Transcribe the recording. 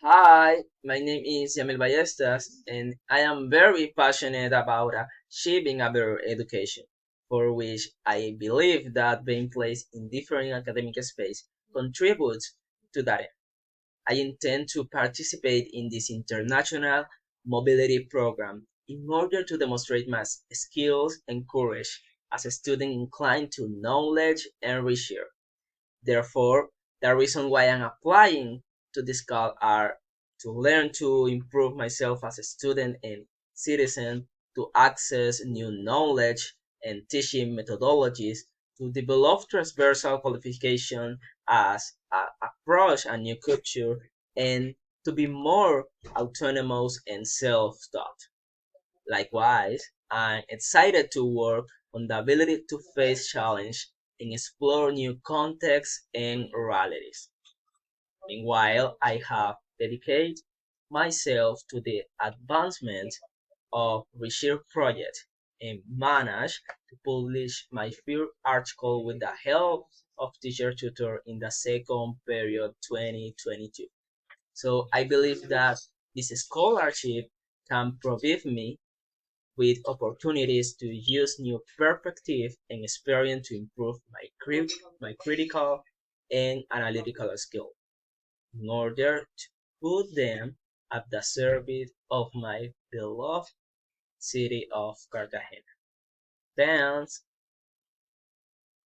Hi, my name is Yamil and I am very passionate about achieving a better education, for which I believe that being placed in different academic space contributes to that. I intend to participate in this international mobility program in order to demonstrate my skills and courage as a student inclined to knowledge and research. Therefore, the reason why I'm applying to this call are to learn to improve myself as a student and citizen, to access new knowledge and teaching methodologies, to develop transversal qualification as approach a new culture, and to be more autonomous and self-taught. Likewise, I'm excited to work on the ability to face challenge and explore new contexts and realities. Meanwhile, I have dedicated myself to the advancement of research projects and managed to publish my first article with the help of teacher tutor in the second period 2022. So I believe that this scholarship can provide me with opportunities to use new perspective and experience to improve my critical and analytical skill in order to put them at the service of my beloved city of Cartagena. Thanks.